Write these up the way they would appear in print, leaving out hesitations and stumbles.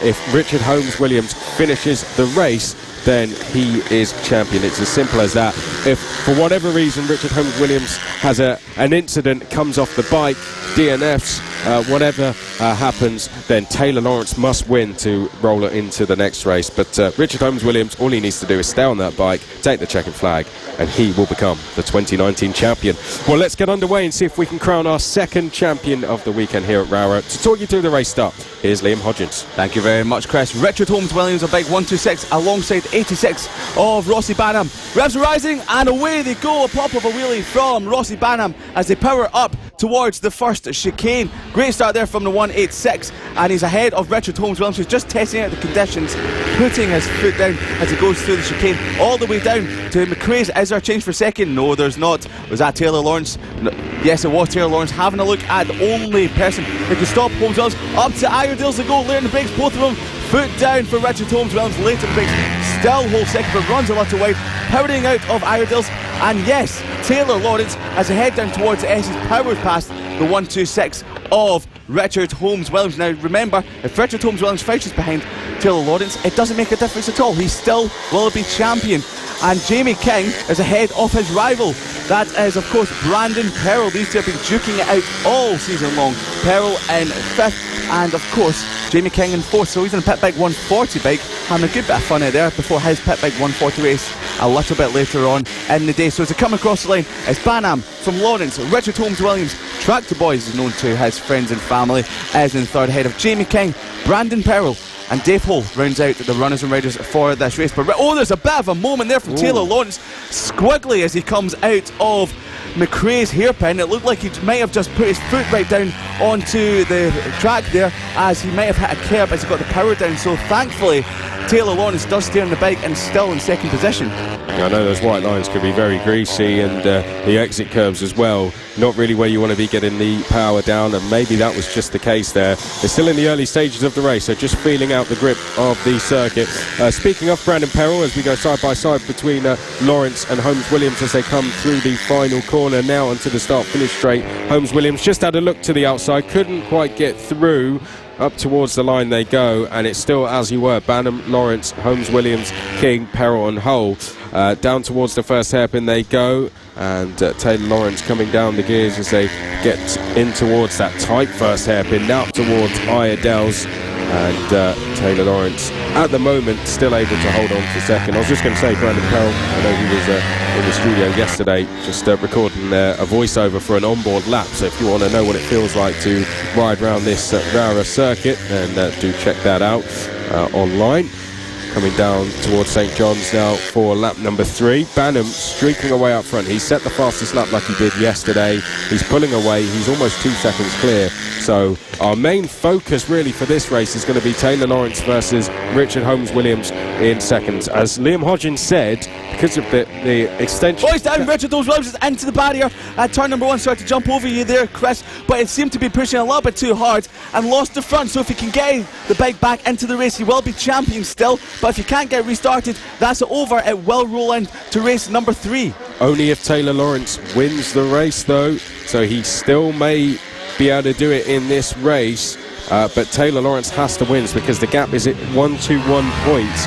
if Richard Holmes-Williams finishes the race, then he is champion. It's as simple as that. If for whatever reason Richard Holmes-Williams has an incident, comes off the bike, DNFs, whatever happens, then Taylor Lawrence must win to roll it into the next race. But Richard Holmes-Williams, all he needs to do is stay on that bike, take the checkered flag, and he will become the 2019 champion. Well, let's get underway and see if we can crown our second champion of the weekend here at Rowrah. To talk you through the race start, here's Liam Hodgins. Thank you very much, Chris. Richard Holmes-Williams of bike 126 alongside 86 of Rossi Banham. Revs are rising and away they go. A pop of a wheelie from Rossi Banham as they power up towards the first chicane. Great start there from the 186, and he's ahead of Richard Holmes-Williams, who's just testing out the conditions, putting his foot down as he goes through the chicane all the way down to McRae's. Is there a change for second? No, there's not. Was that Taylor Lawrence? No. Yes, it was Taylor Lawrence having a look at the only person that could stop Holmes-Williams. Up to Iredale's the goal, laying the brakes, both of them. Foot down for Richard Holmes-Williams, later the brakes, still holds second but runs a little wide, powering out of Iredale's. And yes, Taylor Lawrence, as they head down towards the S's, powers past the 126 of Richard Holmes-Williams. Now remember, if Richard Holmes-Williams finishes behind Taylor Lawrence, it doesn't make a difference at all. He still will be champion. And Jamie King is ahead of his rival. That is, of course, Brandon Perrell. These two have been duking it out all season long. Perrell in 5th, and of course, Jamie King in 4th. So he's in a pit bike 140 bike, having a good bit of fun out there before his pit bike 140 race a little bit later on in the day. So as they come across the line, it's Banham from Lawrence. Richard Holmes-Williams, Tractor Boys is known to his friends and family, is in 3rd ahead of Jamie King, Brandon Perrell, and Dave Hole rounds out the runners and riders for this race. But there's a bit of a moment there from Taylor Lawrence, squiggly as he comes out of McRae's hairpin. It looked like he might have just put his foot right down onto the track there, as he might have hit a curb as he got the power down. So thankfully Taylor Lawrence does stay on the bike and still in 2nd position. I know those white lines could be very greasy, and the exit curves as well, not really where you want to be getting the power down, and maybe that was just the case there. They're still in the early stages of the race, so just feeling out the grip of the circuit. Speaking of Brandon Perrell, as we go side by side between Lawrence and Holmes-Williams as they come through the final corner now onto the start-finish straight. Holmes-Williams just had a look to the outside, couldn't quite get through. Up towards the line they go, and it's still as you were: Banham, Lawrence, Holmes-Williams, King, Perrell and Hull. Down towards the first hairpin they go, and Taylor Lawrence coming down the gears as they get in towards that tight first hairpin, now towards Iredale's. And Taylor Lawrence at the moment still able to hold on to second. I was just going to say, Brandon Perrell, I know he was in the studio yesterday just recording a voiceover for an onboard lap, so if you want to know what it feels like to ride around this Rowrah circuit, then do check that out online. Coming down towards St John's now for lap number 3. Banham streaking away up front. He set the fastest lap like he did yesterday. He's pulling away. He's almost 2 seconds clear. So our main focus really for this race is going to be Taylor Lawrence versus Richard Holmes-Williams in seconds. As Liam Hodgins said, because of the extension... Boys down, Richard Holmes-Williams is into the barrier at turn number 1. Started to jump over you there, Chris, but it seemed to be pushing a little bit too hard and lost the front. So if he can get the bike back into the race, he will be champion still. But if you can't get restarted, that's over. It will roll into race number 3. Only if Taylor Lawrence wins the race, though, so he still may be able to do it in this race. But Taylor Lawrence has to win because the gap is at 121 points.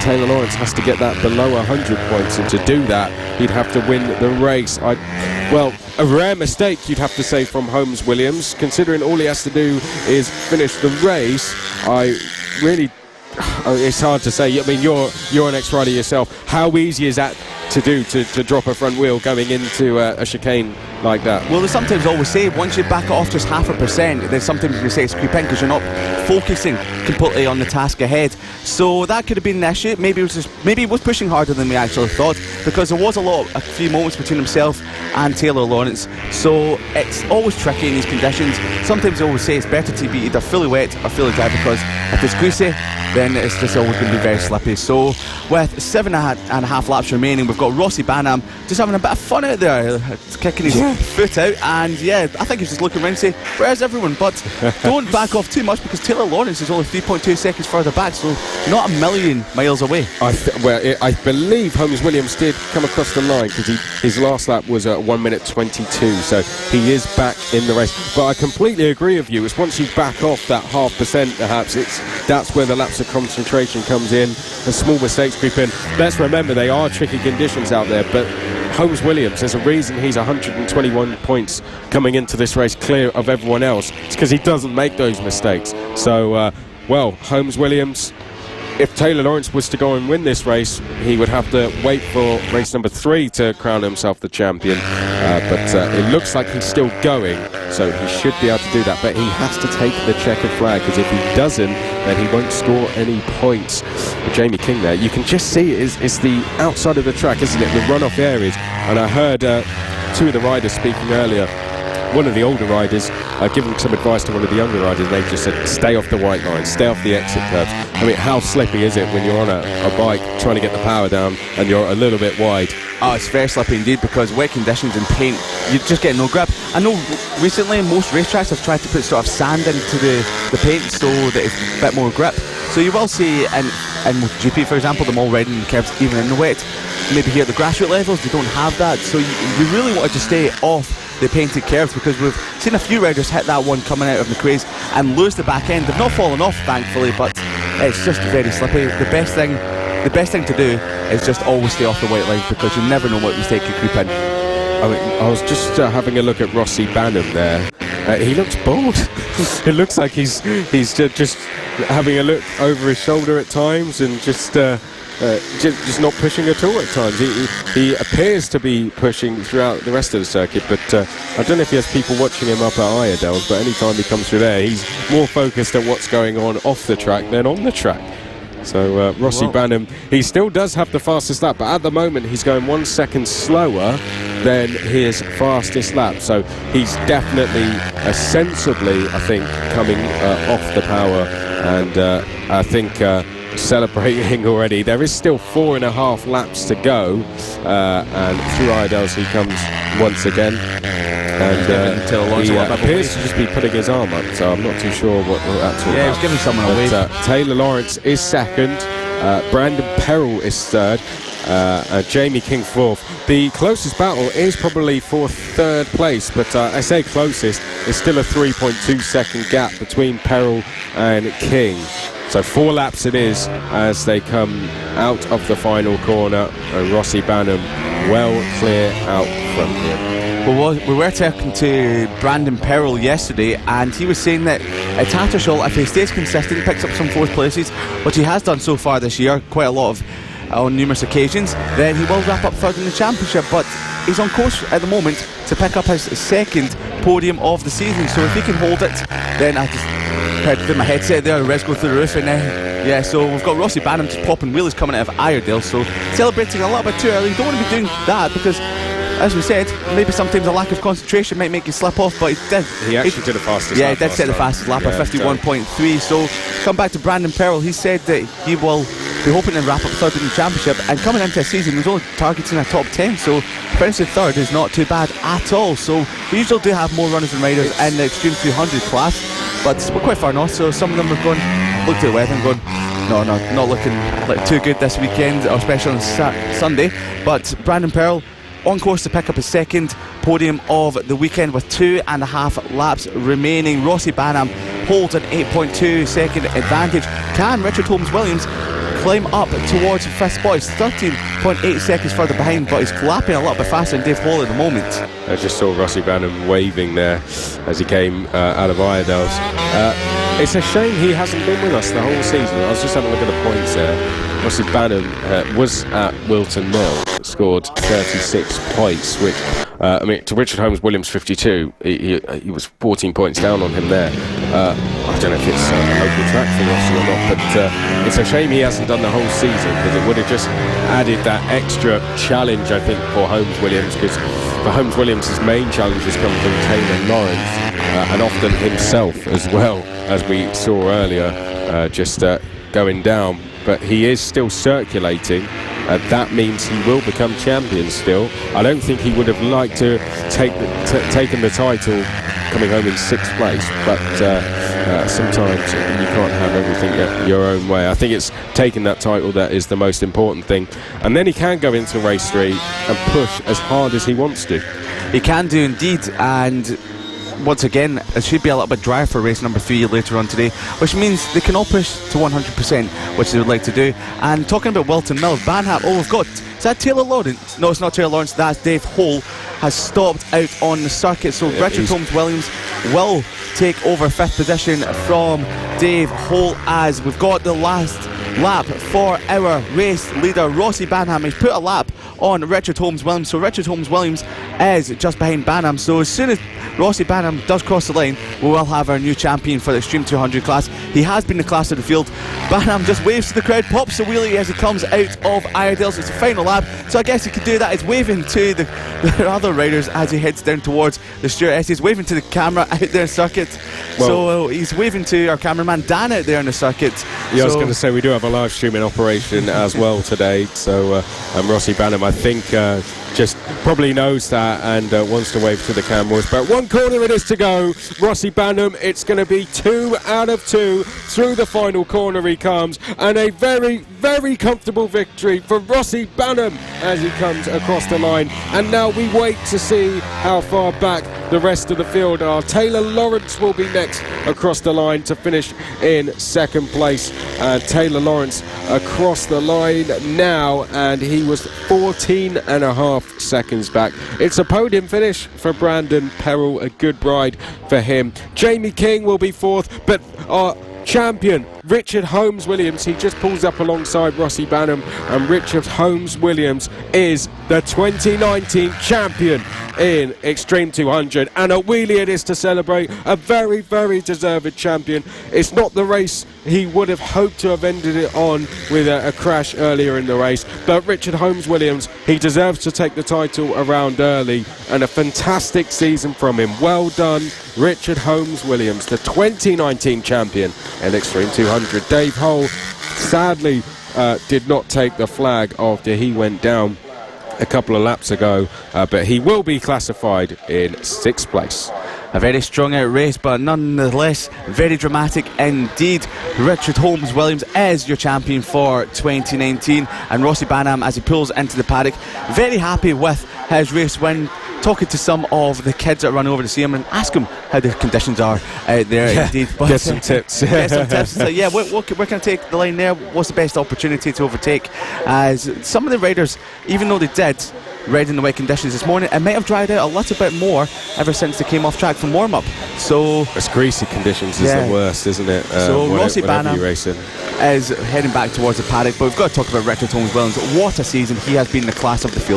Taylor Lawrence has to get that below 100 points, and to do that, he'd have to win the race. Well, a rare mistake, you'd have to say, from Holmes-Williams, considering all he has to do is finish the race. It's hard to say. I mean, you're an ex-rider yourself. How easy is that to do, to drop a front wheel going into a chicane like that? Well, they sometimes always say once you back it off just 0.5%, then sometimes you say it's creeping because you're not focusing completely on the task ahead. So that could have been an issue. Maybe he was pushing harder than we actually thought, because there was a few moments between himself and Taylor Lawrence. So it's always tricky in these conditions. Sometimes they always say it's better to be either fully wet or fully dry, because if it's greasy, then it's just always going to be very slippy. So with 7.5 laps remaining, we've got Rossi Banham just having a bit of fun out there, kicking his foot out, and I think he's just looking around saying, where's everyone? But don't back off too much, because Taylor Lawrence is only 3.2 seconds further back, so not a million miles away. I believe Holmes-Williams did come across the line, because his last lap was at 1 minute 22, so he is back in the race. But I completely agree with you. It's once you back off that 0.5%, perhaps, that's where the lapse of concentration comes in, the small mistakes creep in. Let's remember, they are tricky conditions out there, but Holmes-Williams, there's a reason he's 121 points coming into this race clear of everyone else. It's because he doesn't make those mistakes. So, Holmes-Williams, if Taylor Lawrence was to go and win this race, he would have to wait for race number 3 to crown himself the champion. But it looks like he's still going, so he should be able to do that. But he has to take the checkered flag, because if he doesn't, then he won't score any points. Jamie King there, you can just see it's the outside of the track, isn't it? The runoff areas. And I heard 2 of the riders speaking earlier. One of the older riders giving some advice to one of the younger riders. They just said, stay off the white line, stay off the exit curbs. I mean, how slippy is it when you're on a bike trying to get the power down and you're a little bit wide? Oh, it's very slippy indeed, because wet conditions and paint, you just get no grip. I know recently most racetracks have tried to put sort of sand into the paint so that it's a bit more grip. So you will see in GP, for example, them all riding the curbs even in the wet. Maybe here at the grassroots levels, they don't have that. So you really want to stay off the painted curves, because we've seen a few riders hit that one coming out of McRae's and lose the back end. They've not fallen off, thankfully, but it's just very slippy. The best thing to do is just always stay off the white line, because you never know what mistake could creep in. I mean, I was just having a look at Rossi Banham there. He looks bored. It looks like he's just having a look over his shoulder at times, and just not pushing at all at times. He appears to be pushing throughout the rest of the circuit, but I don't know if he has people watching him up at Iredale's, but anytime he comes through there, he's more focused on what's going on off the track than on the track. So Rossi Banham, he still does have the fastest lap, but at the moment he's going 1 second slower than his fastest lap. So he's definitely, sensibly, I think, coming off the power, and I think celebrating already. There is still 4.5 laps to go, and through Iredale's he comes once again, and he appears to just be putting his arm up, so I'm not too sure what that's all about. He's giving someone a wave. Taylor Lawrence is second, Brandon Perrell is third, Jamie King fourth. The closest battle is probably for third place, but I say closest, it's still a 3.2 second gap between Perrell and King. So 4 laps it is as they come out of the final corner, and Rossi Banham well clear out front here. Well, we were talking to Brandon Perrell yesterday, and he was saying that at Tattershall, if he stays consistent, picks up some 4th places, which he has done so far this year, quite a lot of on numerous occasions, then he will wrap up third in the championship. But he's on course at the moment to pick up his 2nd podium of the season. So if he can hold it, then I just heard through my headset there, the rest go through the roof, and yeah, so we've got Rossi Banham just popping wheelies coming out of Iredale, so celebrating a little bit too early. You don't want to be doing that, because as we said, maybe sometimes a lack of concentration might make you slip off, but he did. He actually did the fastest lap. Yeah, he did set the fastest lap at 51.3. So come back to Brandon Perrell. He said that he will be hoping to wrap up third in the championship, and coming into a season he's only targeting a top 10, so finishing third is not too bad at all. So we usually do have more runners and riders in the Extreme200 class, but we're quite far north, so some of them are going, looked at the weather and going, no, not looking like too good this weekend, or especially on Sunday. But Brandon Perrell on course to pick up his 2nd podium of the weekend with 2.5 laps remaining. Rossi Banham holds an 8.2 second advantage. Can Richard Holmes-Williams climb up towards 5th spot? He's 13.8 seconds further behind, but he's lapping a little bit faster than Dave Hall at the moment. I just saw Rossi Banham waving there as he came out of Iredale's. It's a shame he hasn't been with us the whole season. I was just having a look at the points there. Rossi Banham was at Wilton Mill, scored 36 points, which, I mean, to Richard Holmes-Williams 52, he was 14 points down on him there. I don't know if it's a local track for Rossi or not, but it's a shame he hasn't done the whole season, because it would have just added that extra challenge, I think, for Holmes-Williams, because for Holmes-Williams his main challenges come from Taylor Lawrence, and often himself as well, as we saw earlier, just going down. But he is still circulating. That means he will become champion still. I don't think he would have liked to taken the title coming home in 6th place, but sometimes you can't have everything your own way. I think it's taking that title that is the most important thing, and then he can go into race 3 and push as hard as he wants to. He can do indeed, and once again, it should be a little bit drier for race number 3 later on today, which means they can all push to 100%, which they would like to do. And talking about Wilton Mills, Banham, we've got, is that Taylor Lawrence? No, it's not Taylor Lawrence, that's Dave Hole, has stopped out on the circuit. So Richard Holmes-Williams will take over 5th position from Dave Hole, as we've got the last lap for our race leader Rossi Banham. He's put a lap on Richard Holmes-Williams, so Richard Holmes-Williams is just behind Banham. So as soon as Rossi Banham does cross the line, we will have our new champion for the Extreme 200 class. He has been the class of the field. Banham just waves to the crowd, pops a wheelie as he comes out of Iredale's. It's the final lap, so I guess he could do that. He's waving to the other riders as he heads down towards the Stuart S. He's waving to the camera out there in circuit. So he's waving to our cameraman Dan out there in the circuit. Yeah, I was going to say, we do have a live streaming operation as well today, so Rossi Banham, I think, just probably knows that and wants to wave to the cameras. But one corner it is to go. Rossi Banham, it's going to be 2 out of 2. Through the final corner he comes, and a very, very comfortable victory for Rossi Banham as he comes across the line. And now we wait to see how far back the rest of the field are. Taylor Lawrence will be next across the line to finish in 2nd place. Taylor Lawrence across the line now, and he was 14.5 seconds back. It's a podium finish for Brandon Perrell, a good ride for him. Jamie King will be 4th, but our champion Richard Holmes-Williams, he just pulls up alongside Rossi Banham, and Richard Holmes-Williams is the 2019 champion in Extreme 200, and a wheelie it is to celebrate. A very, very deserved champion. It's not the race he would have hoped to have ended it on with a crash earlier in the race, but Richard Holmes-Williams, he deserves to take the title around early, and a fantastic season from him. Well done, Richard Holmes-Williams, the 2019 champion in Extreme 200. Dave Hole sadly did not take the flag after he went down a couple of laps ago, but he will be classified in 6th place. A very strung out race, but nonetheless very dramatic indeed. Richard Holmes-Williams is your champion for 2019, and Rossi Banham, as he pulls into the paddock, very happy with his race win. Talking to some of the kids that run over to see him and ask him how the conditions are out there. Yeah, indeed. But get some tips. Get some tips. So, yeah, where can I take the line there? What's the best opportunity to overtake? As some of the riders, even though they did ride in the wet conditions this morning, it might have dried out a little bit more ever since they came off track from warm-up. So it's greasy conditions is the worst, isn't it? So Rossi Banham racing is heading back towards the paddock, but we've got to talk about Richard Holmes-Williams. What a season. He has been the class of the field.